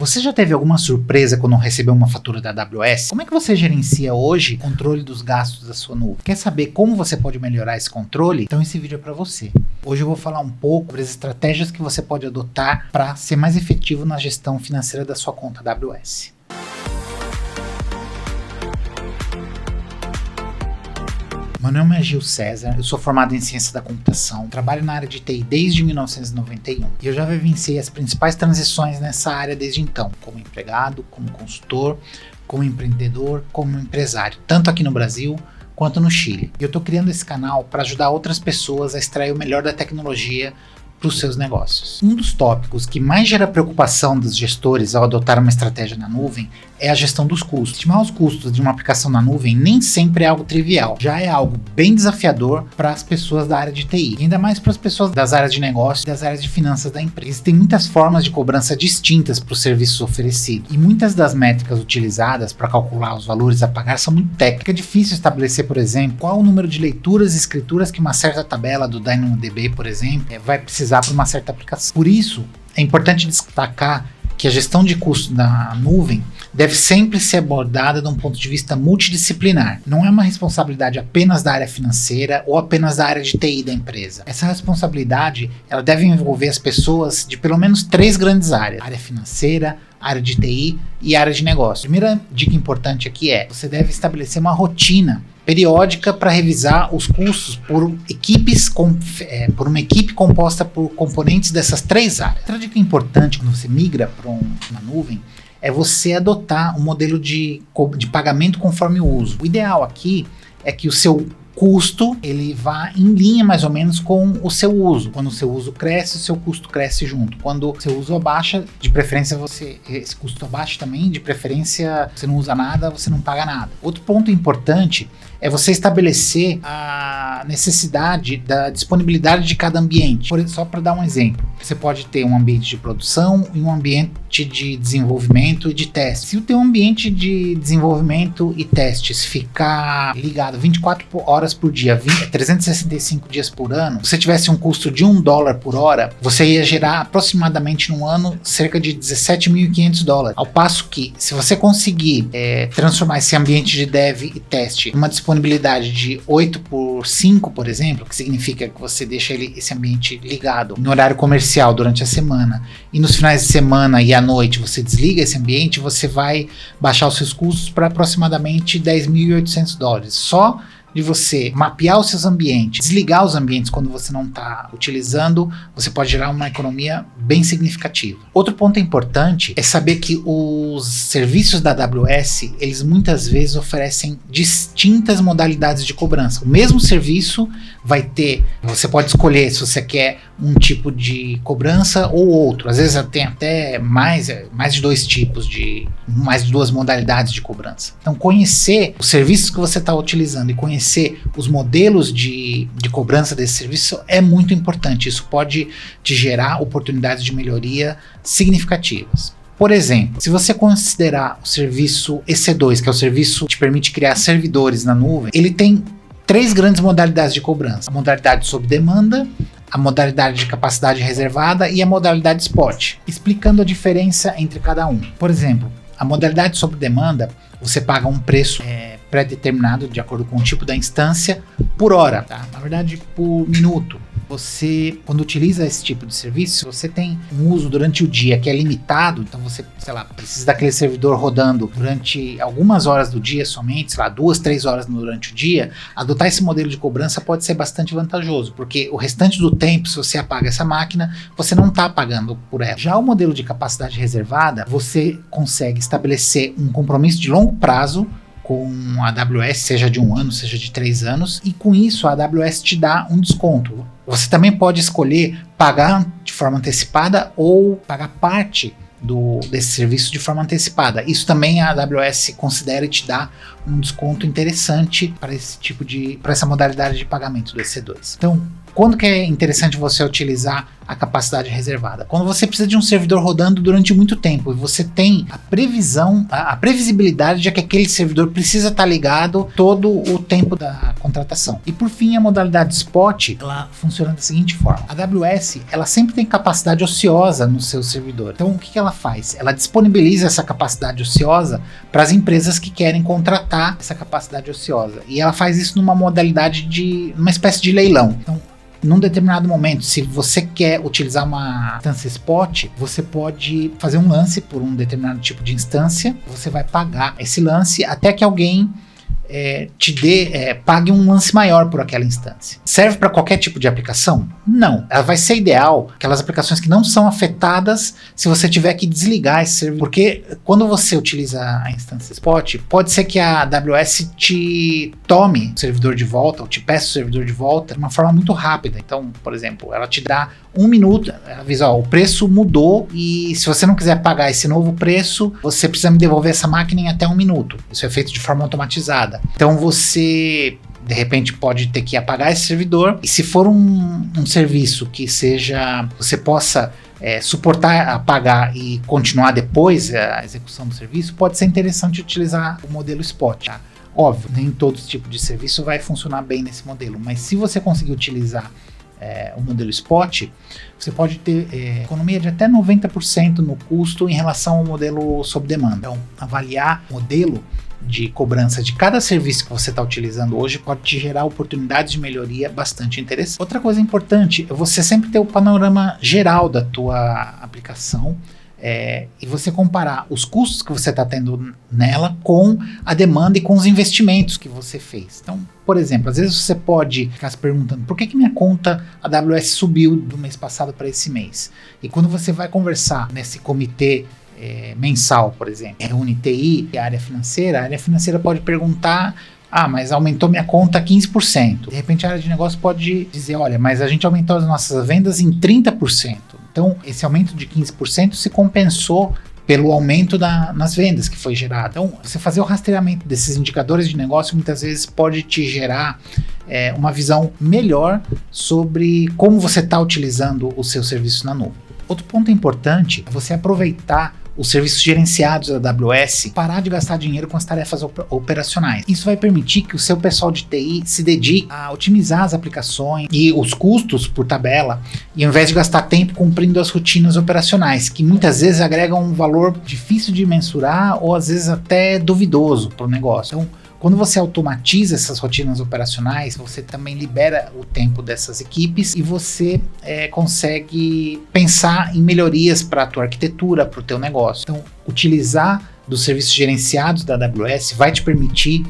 Você já teve alguma surpresa quando recebeu uma fatura da AWS? Como é que você gerencia hoje o controle dos gastos da sua nuvem? Quer saber como você pode melhorar esse controle? Então esse vídeo é para você. Hoje eu vou falar um pouco sobre as estratégias que você pode adotar para ser mais efetivo na gestão financeira da sua conta AWS. Meu nome é Gil César, eu sou formado em Ciência da Computação, trabalho na área de TI desde 1991 e eu já vivenciei as principais transições nessa área desde então, como empregado, como consultor, como empreendedor, como empresário, tanto aqui no Brasil quanto no Chile. E eu estou criando esse canal para ajudar outras pessoas a extrair o melhor da tecnologia para os seus negócios. Um dos tópicos que mais gera preocupação dos gestores ao adotar uma estratégia na nuvem é a gestão dos custos. Estimar os custos de uma aplicação na nuvem nem sempre é algo trivial, já é algo bem desafiador para as pessoas da área de TI, e ainda mais para as pessoas das áreas de negócio e das áreas de finanças da empresa. Existem muitas formas de cobrança distintas para os serviços oferecidos, e muitas das métricas utilizadas para calcular os valores a pagar são muito técnicas. É difícil estabelecer, por exemplo, qual o número de leituras e escrituras que uma certa tabela do DynamoDB, por exemplo, vai precisar para uma certa aplicação. Por isso, é importante destacar que a gestão de custos na nuvem deve sempre ser abordada de um ponto de vista multidisciplinar. Não é uma responsabilidade apenas da área financeira ou apenas da área de TI da empresa. Essa responsabilidade ela deve envolver as pessoas de pelo menos 3 grandes áreas: área financeira, área de TI e área de negócio. A primeira dica importante aqui é: você deve estabelecer uma rotina periódica para revisar os custos por uma equipe composta por componentes dessas 3 áreas. Outra dica importante quando você migra para uma nuvem é você adotar um modelo de pagamento conforme o uso. O ideal aqui é que o seu custo ele vá em linha mais ou menos com o seu uso. Quando o seu uso cresce, o seu custo cresce junto. Quando o seu uso abaixa, de preferência esse custo abaixa também, de preferência você não usa nada, você não paga nada. Outro ponto importante é você estabelecer a necessidade da disponibilidade de cada ambiente. Só para dar um exemplo, você pode ter um ambiente de produção e um ambiente de desenvolvimento e de teste. Se o teu ambiente de desenvolvimento e testes ficar ligado 24 horas por dia, 365 dias por ano, se você tivesse um custo de $1 por hora, você ia gerar aproximadamente no ano cerca de $17.500. Ao passo que, se você conseguir transformar esse ambiente de dev e teste em uma disponibilidade de 8x5, por exemplo, que significa que você deixa esse ambiente ligado no horário comercial durante a semana, e nos finais de semana e à noite você desliga esse ambiente, você vai baixar os seus custos para aproximadamente $10.800. Só de você mapear os seus ambientes, desligar os ambientes quando você não está utilizando, você pode gerar uma economia bem significativa. Outro ponto importante é saber que os serviços da AWS, eles muitas vezes oferecem distintas modalidades de cobrança. O mesmo serviço vai ter, você pode escolher se você quer um tipo de cobrança ou outro. Às vezes tem até mais de 2 tipos mais de 2 modalidades de cobrança. Então conhecer os serviços que você está utilizando e conhecer os modelos de cobrança desse serviço é muito importante. Isso pode te gerar oportunidades de melhoria significativas. Por exemplo, se você considerar o serviço EC2, que é o serviço que te permite criar servidores na nuvem, ele tem 3 grandes modalidades de cobrança: a modalidade sob demanda, a modalidade de capacidade reservada e a modalidade spot, explicando a diferença entre cada um. Por exemplo, a modalidade sob demanda, você paga um preço pré-determinado de acordo com o tipo da instância por hora, tá? Na verdade, por minuto. Você, quando utiliza esse tipo de serviço, você tem um uso durante o dia que é limitado, então você, precisa daquele servidor rodando durante algumas horas do dia somente, 2, 3 horas durante o dia. Adotar esse modelo de cobrança pode ser bastante vantajoso, porque o restante do tempo, se você apaga essa máquina, você não está pagando por ela. Já o modelo de capacidade reservada, você consegue estabelecer um compromisso de longo prazo com a AWS, seja de 1 ano, seja de 3 anos, e com isso a AWS te dá um desconto. Você também pode escolher pagar de forma antecipada ou pagar parte desse serviço de forma antecipada. Isso também a AWS considera e te dá um desconto interessante para essa modalidade de pagamento do EC2. Então, quando que é interessante você utilizar a capacidade reservada? Quando você precisa de um servidor rodando durante muito tempo e você tem a previsibilidade de que aquele servidor precisa estar ligado todo o tempo da contratação. E por fim, a modalidade Spot, ela funciona da seguinte forma. A AWS, ela sempre tem capacidade ociosa no seu servidor. Então, o que ela faz? Ela disponibiliza essa capacidade ociosa para as empresas que querem contratar essa capacidade ociosa. E ela faz isso numa modalidade de uma espécie de leilão. Então, num determinado momento, se você quer utilizar uma instância Spot, você pode fazer um lance por um determinado tipo de instância, você vai pagar esse lance até que alguém pague um lance maior por aquela instância. Serve para qualquer tipo de aplicação? Não. Ela vai ser ideal aquelas aplicações que não são afetadas se você tiver que desligar esse servidor. Porque quando você utiliza a instância Spot, pode ser que a AWS te tome o servidor de volta, ou te peça o servidor de volta de uma forma muito rápida. Então, por exemplo, ela te dá 1 minuto, ela avisa, ó, o preço mudou e se você não quiser pagar esse novo preço, você precisa me devolver essa máquina em até 1 minuto. Isso é feito de forma automatizada. Então você, de repente, pode ter que apagar esse servidor, e se for um serviço que você possa suportar apagar e continuar depois a execução do serviço, pode ser interessante utilizar o modelo Spot. Tá? Óbvio, nem todo tipo de serviço vai funcionar bem nesse modelo, mas se você conseguir utilizar o modelo Spot, você pode ter economia de até 90% no custo em relação ao modelo sob demanda. Então, avaliar o modelo de cobrança de cada serviço que você está utilizando hoje pode te gerar oportunidades de melhoria bastante interessantes. Outra coisa importante é você sempre ter o panorama geral da tua aplicação e você comparar os custos que você está tendo nela com a demanda e com os investimentos que você fez. Então, por exemplo, às vezes você pode ficar se perguntando por que minha conta AWS subiu do mês passado para esse mês. E quando você vai conversar nesse comitê mensal, por exemplo, reúne TI e a área financeira pode perguntar: mas aumentou minha conta 15%. De repente a área de negócio pode dizer: olha, mas a gente aumentou as nossas vendas em 30%. Então esse aumento de 15% se compensou pelo aumento nas vendas que foi gerado. Então, você fazer o rastreamento desses indicadores de negócio muitas vezes pode te gerar uma visão melhor sobre como você está utilizando o seu serviço na nuvem. Outro ponto importante é você aproveitar os serviços gerenciados da AWS, parar de gastar dinheiro com as tarefas operacionais. Isso vai permitir que o seu pessoal de TI se dedique a otimizar as aplicações e os custos por tabela, e ao invés de gastar tempo cumprindo as rotinas operacionais, que muitas vezes agregam um valor difícil de mensurar ou às vezes até duvidoso para o negócio. Então, quando você automatiza essas rotinas operacionais, você também libera o tempo dessas equipes e você consegue pensar em melhorias para a tua arquitetura, para o teu negócio. Então, utilizar dos serviços gerenciados da AWS vai te permitir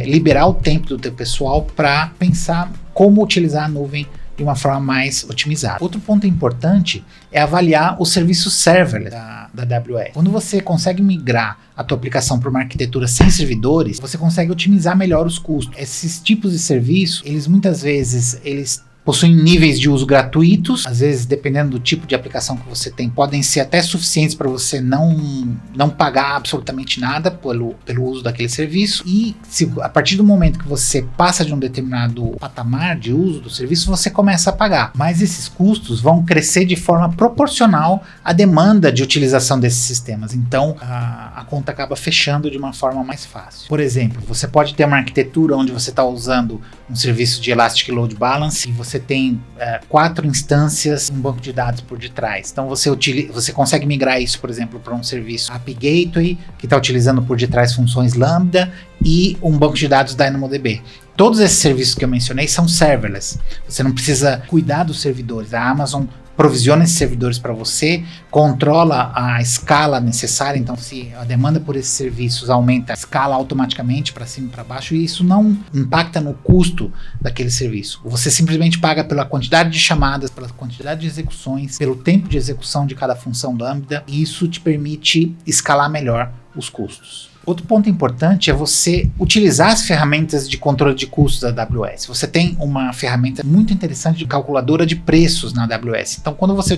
liberar o tempo do teu pessoal para pensar como utilizar a nuvem de uma forma mais otimizada. Outro ponto importante é avaliar o serviço serverless da AWS. Quando você consegue migrar a tua aplicação para uma arquitetura sem servidores, você consegue otimizar melhor os custos. Esses tipos de serviço, muitas vezes possuem níveis de uso gratuitos, às vezes, dependendo do tipo de aplicação que você tem, podem ser até suficientes para você não pagar absolutamente nada pelo uso daquele serviço. E a partir do momento que você passa de um determinado patamar de uso do serviço, você começa a pagar. Mas esses custos vão crescer de forma proporcional à demanda de utilização desses sistemas. Então, a conta acaba fechando de uma forma mais fácil. Por exemplo, você pode ter uma arquitetura onde você está usando um serviço de Elastic Load Balance e você tem 4 instâncias, um banco de dados por detrás. Então você consegue migrar isso, por exemplo, para um serviço API Gateway, que está utilizando por detrás funções Lambda e um banco de dados DynamoDB. Todos esses serviços que eu mencionei são serverless. Você não precisa cuidar dos servidores. A Amazon provisiona esses servidores para você, controla a escala necessária. Então, se a demanda por esses serviços aumenta, escala automaticamente para cima e para baixo, e isso não impacta no custo daquele serviço. Você simplesmente paga pela quantidade de chamadas, pela quantidade de execuções, pelo tempo de execução de cada função Lambda, e isso te permite escalar melhor os custos. Outro ponto importante é você utilizar as ferramentas de controle de custos da AWS. Você tem uma ferramenta muito interessante de calculadora de preços na AWS. Então, quando você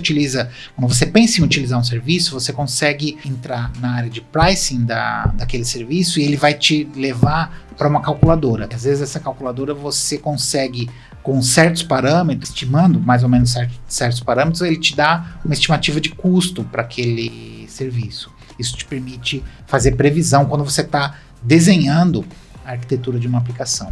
pensa em utilizar um serviço, você consegue entrar na área de pricing daquele serviço e ele vai te levar para uma calculadora. Às vezes essa calculadora você consegue, com certos parâmetros, estimando mais ou menos certos parâmetros, ele te dá uma estimativa de custo para aquele serviço. Isso te permite fazer previsão quando você está desenhando a arquitetura de uma aplicação.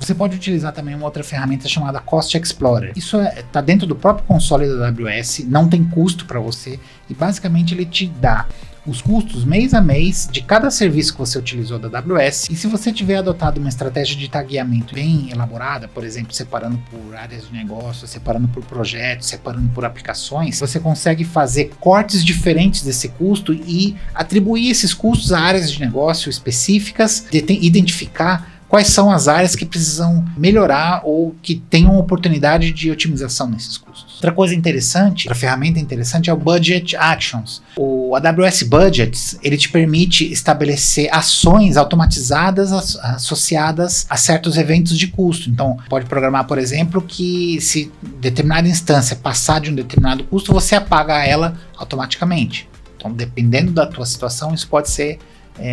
Você pode utilizar também uma outra ferramenta chamada Cost Explorer. Isso está dentro do próprio console da AWS, não tem custo para você e basicamente ele te dá os custos mês a mês de cada serviço que você utilizou da AWS. E se você tiver adotado uma estratégia de tagueamento bem elaborada, por exemplo, separando por áreas de negócio, separando por projetos, separando por aplicações, você consegue fazer cortes diferentes desse custo e atribuir esses custos a áreas de negócio específicas, identificar quais são as áreas que precisam melhorar ou que tenham oportunidade de otimização nesses custos. Outra coisa interessante, outra ferramenta interessante é o Budget Actions. O AWS Budgets, ele te permite estabelecer ações automatizadas associadas a certos eventos de custo. Então, pode programar, por exemplo, que se determinada instância passar de um determinado custo, você apaga ela automaticamente. Então, dependendo da tua situação, isso pode ser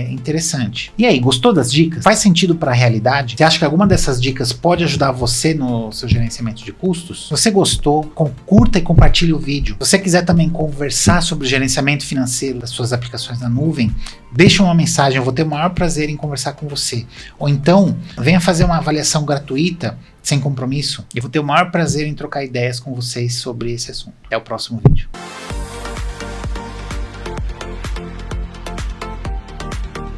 interessante. E aí, gostou das dicas? Faz sentido para a realidade? Você acha que alguma dessas dicas pode ajudar você no seu gerenciamento de custos? Se você gostou, curta e compartilhe o vídeo. Se você quiser também conversar sobre o gerenciamento financeiro das suas aplicações na nuvem, deixa uma mensagem, eu vou ter o maior prazer em conversar com você. Ou então, venha fazer uma avaliação gratuita, sem compromisso, e eu vou ter o maior prazer em trocar ideias com vocês sobre esse assunto. Até o próximo vídeo.